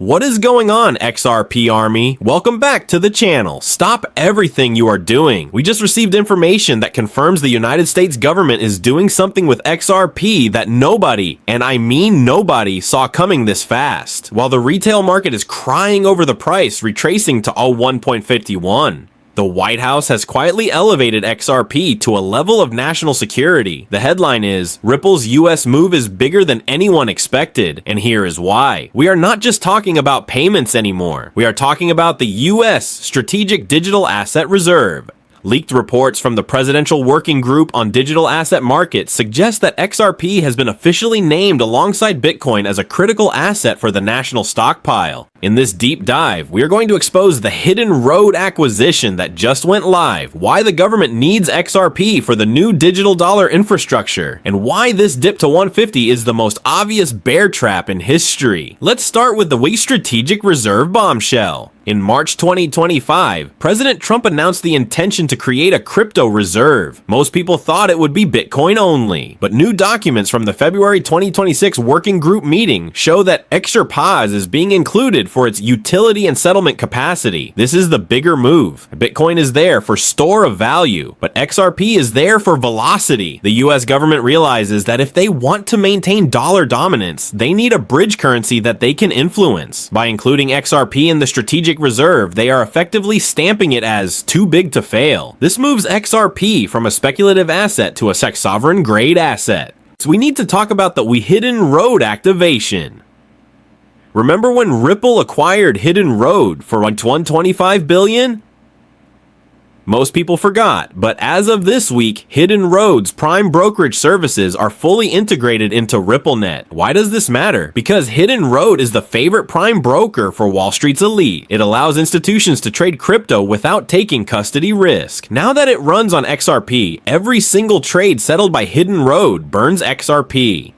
What is going on, XRP Army? Welcome back to the channel. Stop everything you are doing. We just received information that confirms the United States government is doing something with XRP that nobody, and I mean nobody, saw coming this fast. While the retail market is crying over the price, retracing to 1.51. The White House has quietly elevated XRP to a level of national security. The headline is, Ripple's US move is bigger than anyone expected, and here is why. We are not just talking about payments anymore. We are talking about the US Strategic Digital Asset Reserve. Leaked reports from the Presidential Working Group on Digital Asset Markets suggest that XRP has been officially named alongside Bitcoin as a critical asset for the national stockpile. In this deep dive, we are going to expose the Hidden Road acquisition that just went live, why the government needs XRP for the new digital dollar infrastructure, and why this dip to 150 is the most obvious bear trap in history. Let's start with the weak strategic reserve bombshell. In March 2025, President Trump announced the intention to create a crypto reserve. Most people thought it would be Bitcoin only, but new documents from the February 2026 working group meeting show that XRP is being included for its utility and settlement capacity. This is the bigger move. Bitcoin is there for store of value, but XRP is there for velocity. The US government realizes that if they want to maintain dollar dominance, they need a bridge currency that they can influence. By including XRP in the strategic reserve, they are effectively stamping it as too big to fail. This moves XRP from a speculative asset to a sovereign grade asset. So we need to talk about the Hidden Road activation. Remember when Ripple acquired Hidden Road for like $125 billion? Most people forgot, but as of this week, Hidden Road's prime brokerage services are fully integrated into RippleNet. Why does this matter? Because Hidden Road is the favorite prime broker for Wall Street's elite. It allows institutions to trade crypto without taking custody risk. Now that it runs on XRP, every single trade settled by Hidden Road burns XRP.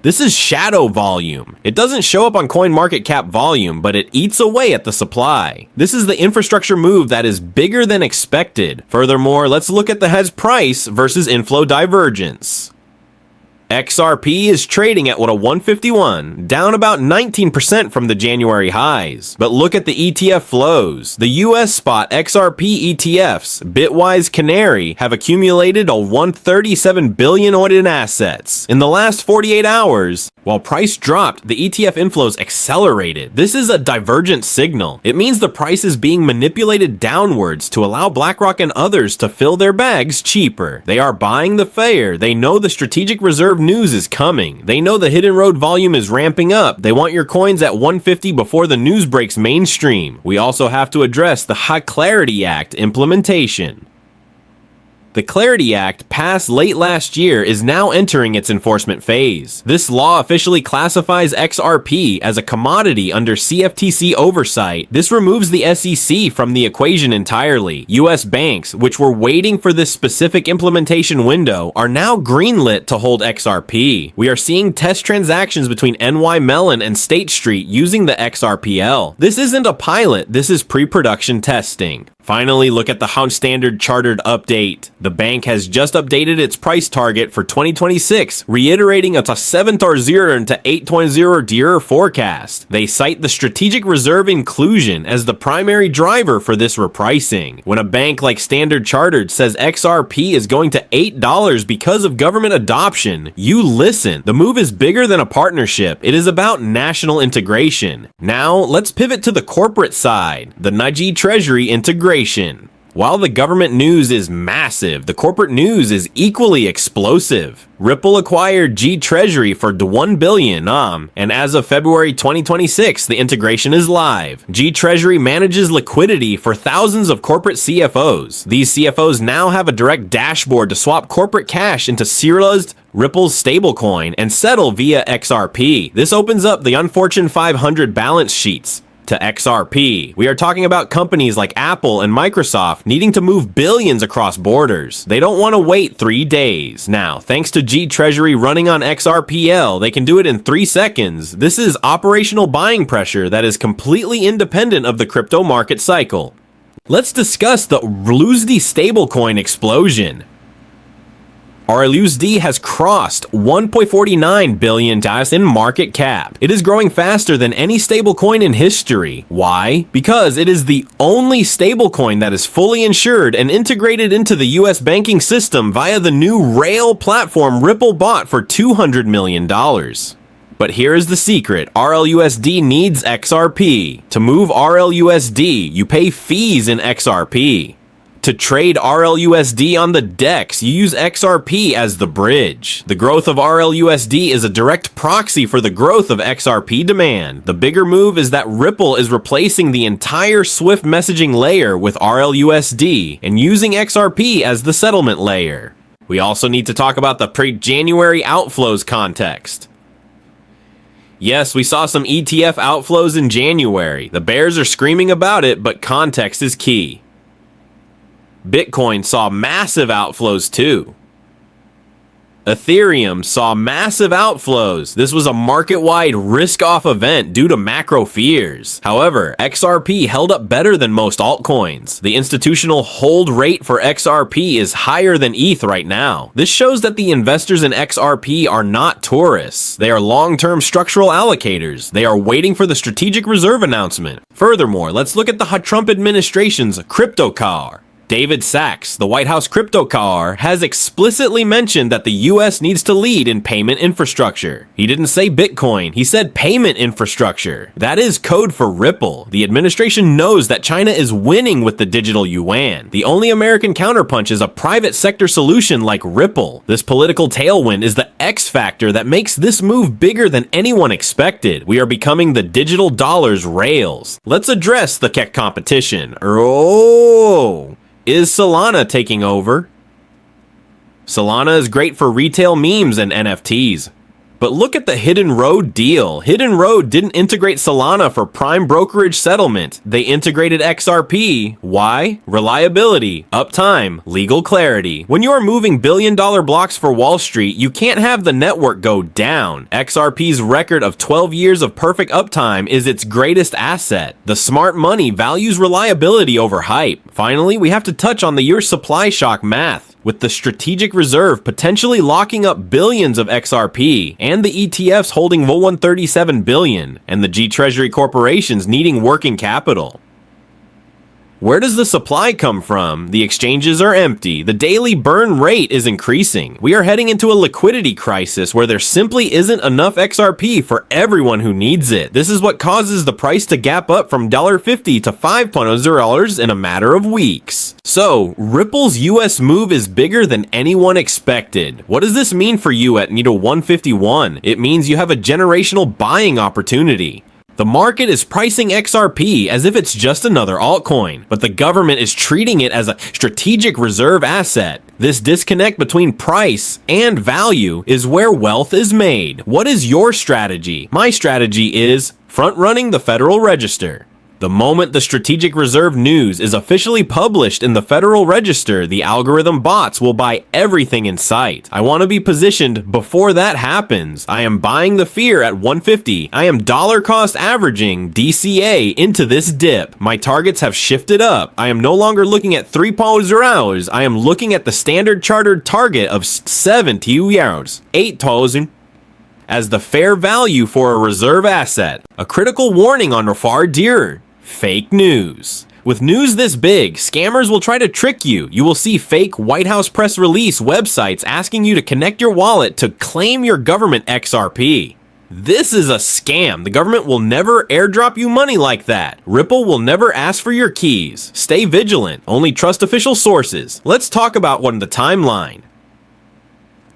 This is shadow volume. It doesn't show up on CoinMarketCap volume, but it eats away at the supply. This is the infrastructure move that is bigger than expected. Furthermore, let's look at the hedge price versus inflow divergence. XRP is trading at 151, down about 19% from the January highs. But look at the ETF flows. The US spot XRP ETFs, Bitwise Canary, have accumulated 137 billion in assets. In the last 48 hours, while price dropped, the ETF inflows accelerated. This is a divergent signal. It means the price is being manipulated downwards to allow BlackRock and others to fill their bags cheaper. They are buying the fare. They know the strategic reserve news is coming. They know the Hidden Road volume is ramping up. They want your coins at 150 before the news breaks mainstream. We also have to address the High Clarity Act implementation. The Clarity Act, passed late last year, is now entering its enforcement phase. This law officially classifies XRP as a commodity under CFTC oversight. This removes the SEC from the equation entirely. US banks, which were waiting for this specific implementation window, are now greenlit to hold XRP. We are seeing test transactions between NY Mellon and State Street using the XRPL. This isn't a pilot, this is pre-production testing. Finally, look at the Hound Standard Chartered update. The bank has just updated its price target for 2026, reiterating a 7.0 to 8.0 forecast. They cite the strategic reserve inclusion as the primary driver for this repricing. When a bank like Standard Chartered says XRP is going to $8 because of government adoption, you listen. The move is bigger than a partnership. It is about national integration. Now, let's pivot to the corporate side, the Nige Treasury integration. While the government news is massive, the corporate news is equally explosive. Ripple acquired G Treasury for $1 billion, and as of February 2026, the integration is live. G Treasury manages liquidity for thousands of corporate CFOs. These CFOs now have a direct dashboard to swap corporate cash into serialized Ripple's stablecoin and settle via XRP. This opens up the Fortune 500 balance sheets to XRP. We are talking about companies like Apple and Microsoft needing to move billions across borders. They don't want to wait 3 days. Now, thanks to G Treasury running on XRPL, they can do it in 3 seconds. This is operational buying pressure that is completely independent of the crypto market cycle. Let's discuss the USD stablecoin explosion. RLUSD has crossed $1.49 billion in market cap. It is growing faster than any stablecoin in history. Why? Because it is the only stablecoin that is fully insured and integrated into the US banking system via the new Rail platform Ripple bought for $200 million. But here is the secret. RLUSD needs XRP. To move RLUSD, you pay fees in XRP. To trade RLUSD on the DEX, you use XRP as the bridge. The growth of RLUSD is a direct proxy for the growth of XRP demand. The bigger move is that Ripple is replacing the entire Swift messaging layer with RLUSD and using XRP as the settlement layer. We also need to talk about the pre-January outflows context. Yes, we saw some ETF outflows in January. The bears are screaming about it, but context is key. Bitcoin saw massive outflows too. Ethereum saw massive outflows. This was a market-wide risk-off event due to macro fears. However, XRP held up better than most altcoins. The institutional hold rate for XRP is higher than ETH right now. This shows that the investors in XRP are not tourists. They are long-term structural allocators. They are waiting for the strategic reserve announcement. Furthermore, let's look at the Trump administration's crypto car. David Sachs, the White House crypto car, has explicitly mentioned that the US needs to lead in payment infrastructure. He didn't say Bitcoin, he said payment infrastructure. That is code for Ripple. The administration knows that China is winning with the digital yuan. The only American counterpunch is a private sector solution like Ripple. This political tailwind is the X factor that makes this move bigger than anyone expected. We are becoming the digital dollar's rails. Let's address the competition. Is Solana taking over? Solana is great for retail memes and NFTs. But look at the Hidden Road deal. Hidden Road didn't integrate Solana for prime brokerage settlement. They integrated XRP. Why? Reliability, uptime, legal clarity. When you are moving billion-dollar blocks for Wall Street, you can't have the network go down. XRP's record of 12 years of perfect uptime is its greatest asset. The smart money values reliability over hype. Finally, we have to touch on the year supply shock math. With the strategic reserve potentially locking up billions of XRP, and the ETFs holding 137 billion, and the G Treasury corporations needing working capital. Where does the supply come from? The exchanges are empty. The daily burn rate is increasing. We are heading into a liquidity crisis where there simply isn't enough XRP for everyone who needs it. This is what causes the price to gap up from $1.50 to $5.0 in a matter of weeks. So, Ripple's US move is bigger than anyone expected. What does this mean for you at NIDA 151? It means you have a generational buying opportunity. The market is pricing XRP as if it's just another altcoin, but the government is treating it as a strategic reserve asset. This disconnect between price and value is where wealth is made. What is your strategy? My strategy is front-running the Federal Register. The moment the strategic reserve news is officially published in the Federal Register, the algorithm bots will buy everything in sight. I want to be positioned before that happens. I am buying the fear at 150. I am dollar cost averaging DCA into this dip. My targets have shifted up. I am no longer looking at 3,000 hours. I am looking at the standard chartered target of 70 euros, 8,000. As the fair value for a reserve asset. A critical warning on Rafar Deer. Fake news. With news this big, scammers will try to trick you. You will see fake White House press release websites asking you to connect your wallet to claim your government XRP. This is a scam. The government will never airdrop you money like that. Ripple will never ask for your keys. Stay vigilant. Only trust official sources. Let's talk about one in the timeline.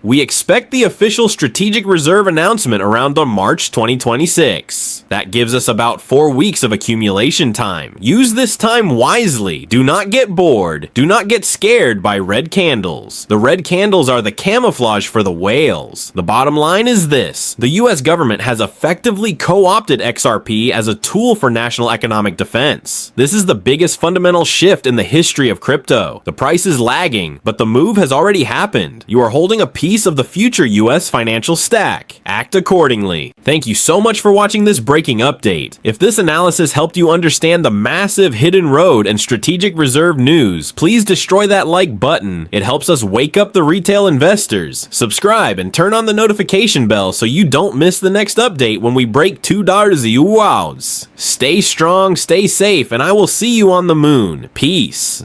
We expect the official strategic reserve announcement around on March 2026. That gives us about 4 weeks of accumulation time. Use this time wisely. Do not get bored. Do not get scared by red candles. The red candles are the camouflage for the whales. The bottom line is this. The US government has effectively co-opted XRP as a tool for national economic defense. This is the biggest fundamental shift in the history of crypto. The price is lagging, but the move has already happened. You are holding a piece piece of the future US financial stack. Act accordingly. Thank you so much for watching this breaking update. If this analysis helped you understand the massive hidden road and strategic reserve news, please destroy that like button. It helps us wake up the retail investors. Subscribe and turn on the notification bell so you don't miss the next update when we break $2 wows. Stay strong, stay safe, and I will see you on the moon. Peace.